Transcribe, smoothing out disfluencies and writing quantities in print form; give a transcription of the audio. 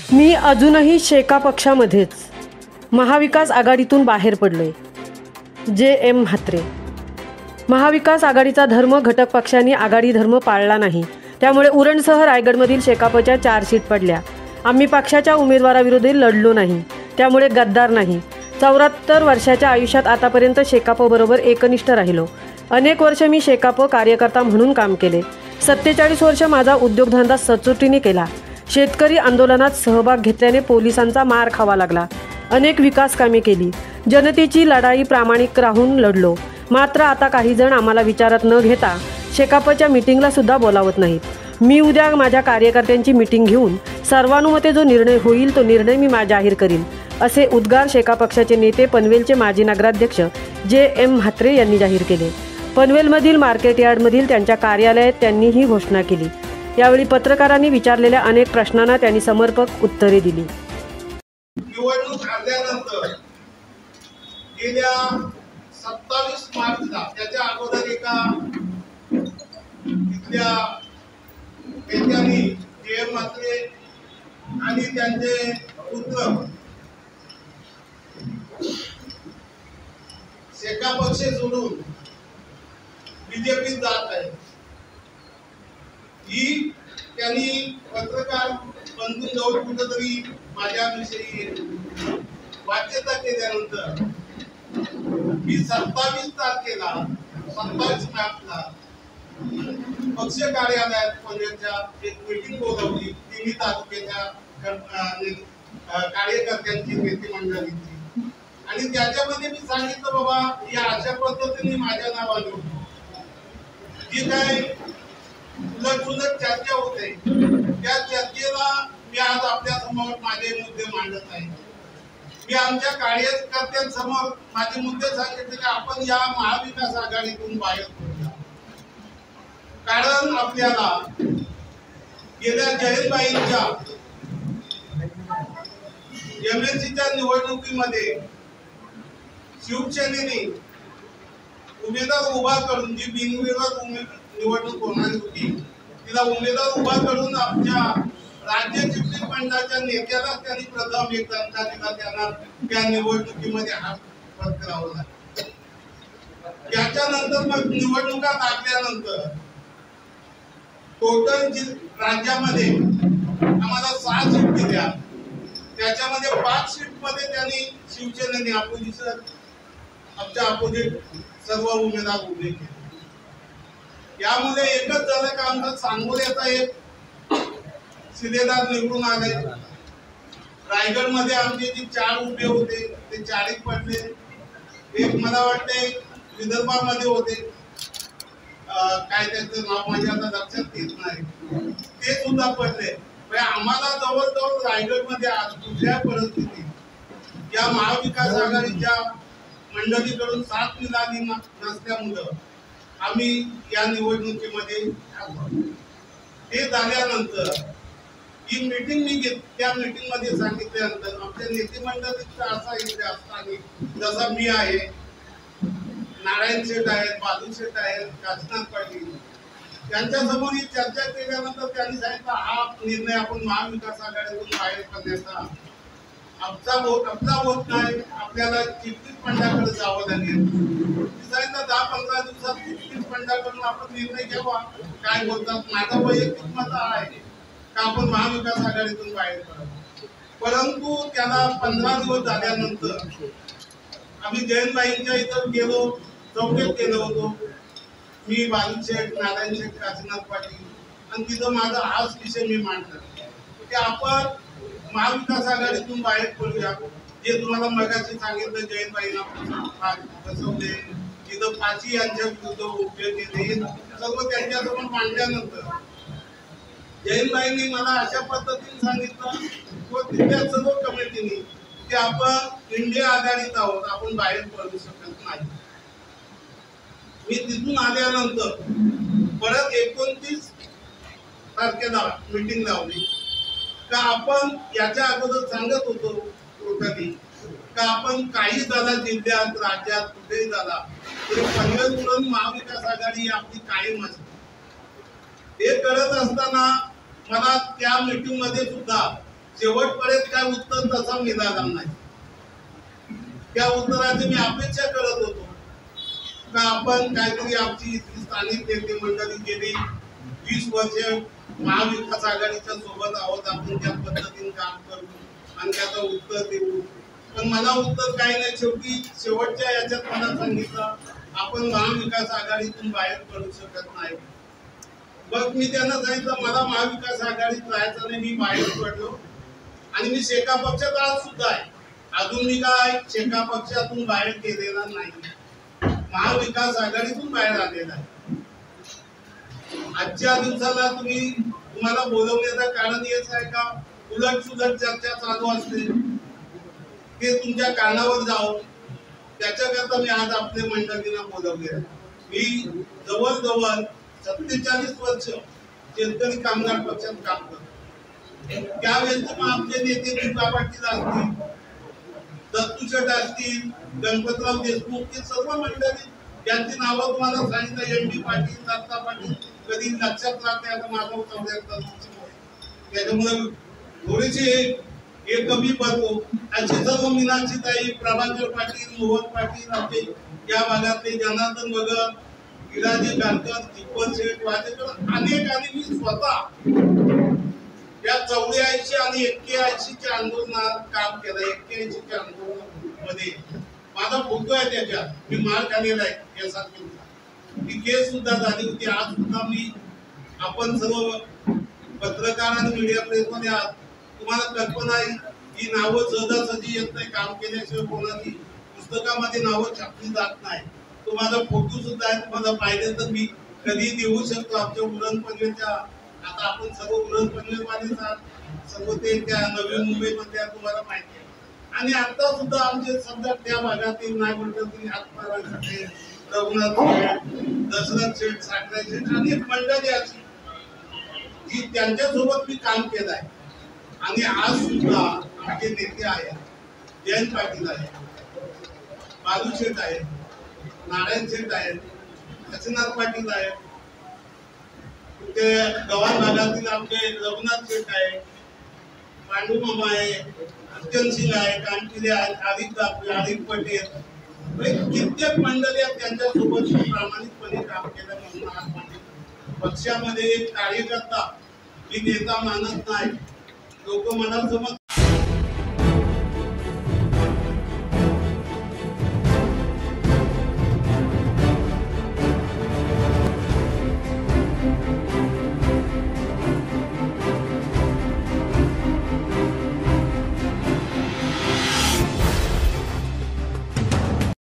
मी अजूनही शेका पक्षामध्येच, महाविकास आघाडीतून बाहेर पडलोय. जे.एम. म्हात्रे. महाविकास आघाडीचा धर्म घटक पक्षांनी आघाडी धर्म पाळला नाही, त्यामुळे उरणसह रायगडमधील शेकापच्या 4 सीट पडल्या. आम्ही पक्षाच्या उमेदवाराविरोधी लढलो नाही, त्यामुळे गद्दार नाही. 74 वर्षाच्या आयुष्यात आतापर्यंत शेकापबरोबर एकनिष्ठ राहिलो. अनेक वर्ष मी शेकाप कार्यकर्ता म्हणून काम केले. 47 वर्ष माझा उद्योगधंदा सचोटीने केला. शेतकरी आंदोलनात सहभाग घेतल्याने पोलिसांचा मार खावा लागला. अनेक विकास कामे केली. जनतेची लढाई प्रामाणिक राहून लढलो. मात्र आता काही जण आम्हाला विचारात न घेता शेकापच्या मीटिंगला सुद्धा बोलावत नाहीत. मी उद्या माझ्या कार्यकर्त्यांची मीटिंग घेऊन सर्वानुमते जो निर्णय होईल तो निर्णय मी जाहीर करीन, असे उद्गार शेका पक्षाचे नेते पनवेलचे माजी नगराध्यक्ष जे.एम. म्हात्रे यांनी जाहीर केले. पनवेलमधील मार्केट यार्डमधील त्यांच्या कार्यालयात त्यांनी ही घोषणा केली. यावेळी पत्रकारांनी विचारलेल्या अनेक प्रश्नांना त्यांनी समर्पक उत्तरे दिली. निवडणूक आल्यानंतर गेल्या 27 मार्चला त्याच्या अगोदर एका इथल्या नेत्यांनी जे.एम. म्हात्रे आणि त्यांचे पुत्र शेका पक्ष सोडून बीजेपीत जात आहे, ही त्यांनी पत्रकार बंधूंजवळ कुठेतरी माझ्याविषयी वाच्यता केल्यानंतर मी 27 तारखेला 27 मार्चला पक्ष कार्यालयात पनवेलच्या एक मीटिंग बोलावली. 3 तालुक्याच्या कार्यकर्त्यांची नेते मंडळींची, आणि त्याच्यामध्ये मी सांगितलं, बाबा या अशा पद्धतीने माझ्या नावाने जी काय उलट चर्चा होते, त्या चर्चेला मी आज आपल्या समोर माझे मुद्दे मांडत आहे. मी आमच्या कार्यकर्त्यांसमोर माझे मुद्दे सांगितले की आपण या महाविकास आघाडीतून बाहेर पडूया. कारण आपल्याला गेल्या जयंतबाईंच्या एमएलसीच्या निवडणुकीमध्ये शिवसेनेने उमेदवार उभा करून, जी बिनविरोध निवडणूक होणार होती, तिला उमेदवार उभा करून आमच्या राज्य चिटणीस मंडळाच्या नेत्याला त्यांनी प्रथम एक दणका दिला. त्यांना त्या निवडणुकीमध्ये हात पत्करावा लागला. त्याच्यानंतर मग निवडणुका लागल्यानंतर टोटल राज्यामध्ये आम्हाला 6 सीट दिल्या. त्याच्यामध्ये 5 सीटमध्ये त्यांनी शिवसेनेने आमच्या अपोजिट सर्व उमेदवार उभे केले. यामुळे एकच झालं का, आमचा सांगोल्याचा एक शिलेदार निवडून आले. रायगडमध्ये आमचे जे 4 उभे होते ते 4 पडले. एक मला वाटते विदर्भामध्ये होते, काय त्याचं नाव माझ्या आता लक्षात येत नाही, ते सुद्धा पडले. आम्हाला जवळजवळ रायगडमध्ये आज कुठल्या परिस्थितीत या महाविकास आघाडीच्या मंडळीकडून साथ मिळाली नसल्यामुळं आम्ही या निवडणुकीमध्ये हे झाल्यानंतर ही मीटिंग मी त्या मीटिंग मध्ये सांगितल्यानंतर आमच्या नेते मंडळीचा असा इतिहास असताना, जसा मी आहे, नारायण शेठ आहेत, बाजू शेठ आहेत, काशीनाथ पाटील, त्यांच्यासमोर ही चर्चा केल्यानंतर त्यांनी सांगितलं हा निर्णय आपण महाविकास आघाडीतून बाहेर पडण्याचा आपला होत नाही, आपल्याला चिटणीस मंडळाकडे जावं लागेल. सांगितलं 10-15 दिवसात चिटणीस मंडळाकडून आपण निर्णय घ्यावा. काय बोलतात, माझा वैयक्तिक मत आहे का आपण महाविकास आघाडीतून बाहेर पडावं. परंतु त्याला 15 दिवस झाल्यानंतर आम्ही जयंतबाईंच्या इथं गेलो, चौकेत गेलो होतो. मी बाजू शेठ, नारायण शेठ, काशीनाथ पाटील, आणि तिथं माझा हाच विषय मी मांडला की आपण महाविकास आघाडीतून बाहेर पडूया. जे तुम्हाला मगाशी सांगितलं, जयंतबाईंना फसवले, तिथं पाची यांच्या विरुद्ध उपयोग केले, सर्व त्यांच्यासमोर मांडल्यानंतर जयंतबाईंनी मला अशा पद्धतीने सांगितलं व तिथल्या सर्व कमिटीने की आपण इंडिया आघाडीत आहोत, आपण बाहेर पडू शकत नाही. मी तिथून आल्यानंतर परत 29 तारखेला मीटिंग लावली का आपण याच्या अगोदर सांगत होतो कधी का आपण काही झाला जिल्ह्यात, राज्यात, कुठेही झाला तरी पनवेल महाविकास आघाडी ही आपली कायम असते. हे करत असताना मला त्या मीटिंग मध्ये सुद्धा शेवटपर्यंत काय उत्तर तसा मिळाला नाही. त्या उत्तराची मी अपेक्षा करत होतो का आपण काहीतरी आमची स्थानिक नेते मंडळी गेली 20 वर्ष महाविकास आघाडीच्या सोबत आहोत, आपण त्या पद्धतीने काम करू आणि त्याचं उत्तर देऊ. पण मला उत्तर काही नाही. शेवटच्या याच्यात मला सांगितलं आपण महाविकास आघाडीतून बाहेर पडू शकत नाही. मग मी त्यांना सांगितलं मला महाविकास आघाडीत राहायचं नाही, मी बाहेर पडलो आणि मी शेका पक्षात आज सुद्धा आहे. अजून मी काय शेका पक्षातून बाहेर गेलेला नाही, महाविकास आघाडीतून बाहेर आलेला आहे. आजच्या दिवसाला तुम्हाला बोलवण्याचं कारण हेच आहे का उलट सुलट चर्चा चालू असते ते तुमच्या कानावर जावं, त्याच्याकरता मी आज आपल्या मंडळींना बोलवले. मी जवळजवळ 47 वर्ष शेतकरी कामगार पक्षात काम करतो. त्यावेळेस मग आमचे नेते दुर्गा पाटील असतील, दत्तू शेठ असतील, गणपतराव देशमुख, हे सर्व मंडळी ज्यांची नावं तुम्हाला सांगितलं, एम.डी. पाटील, दत्ता पाटील, कधी लक्षात राहत नाही. आता माझा 74 त्याच्यामुळे थोडीशी हे कमी पडतो. असे सर्व मीनाक्षीताई, प्रभाकर पाटील, मोहन पाटील, आमचे या भागातले जनार्दन भगत, विराजी गारकर, दीपक शेठ, वाजेकर अनेक, आणि मी स्वतः या 84 आणि 81च्या आंदोलनात काम केलं. 81च्या आंदोलनामध्ये माझा फोटो आहे, त्याच्यात मी मार खाल्लेला आहे यासाठी. ती केस सुद्धा झाली होती. आज सुद्धा मी आपण सर्व पत्रकार आणि मीडिया प्रेसमध्ये आहात, तुम्हाला कल्पना आहे ही नावं सहजासहजी येत नाही. काम केल्याशिवाय कोणाची पुस्तकामध्ये नावं छापली जात नाही. तो माझा फोटो सुद्धा आहे, तुम्हाला पाहिजे तर मी कधी देऊ शकतो. आमच्या उरण पनवेलच्या, आता आपण सर्व उरण पनवेलवालेच आहात, सर्व ते त्या नवी मुंबईमध्ये तुम्हाला माहिती आहे. आणि आता सुद्धा आमचे समजा त्या भागातील नाही म्हटलं तरी आत्माराम शेठ, रघुनाथ शेठ, दशरथ शेठ, साखरे शेठ अनेक मंडळी अशी की त्यांच्यासोबत मी काम केलं आहे. आणि आज सुद्धा आमचे नेते आहेत, जयंत पाटील आहे, बालू शेठ आहे, नारायण शेठ आहेत, काशीनाथ पाटील आहेत, ते गव्हाण भागातील आमचे रघुनाथ शेठ आहे, पांडू मामा आहे, अर्चन सिंग आहे, कांटिले आहेत, आरिफ पटेल, कित्येक मंडळी आहेत. त्यांच्यासोबत प्रामाणिकपणे काम केलं. म्हणून आज म्हणजे पक्षामध्ये एक कार्यकर्ता मी नेता मानत नाही. लोक मला समज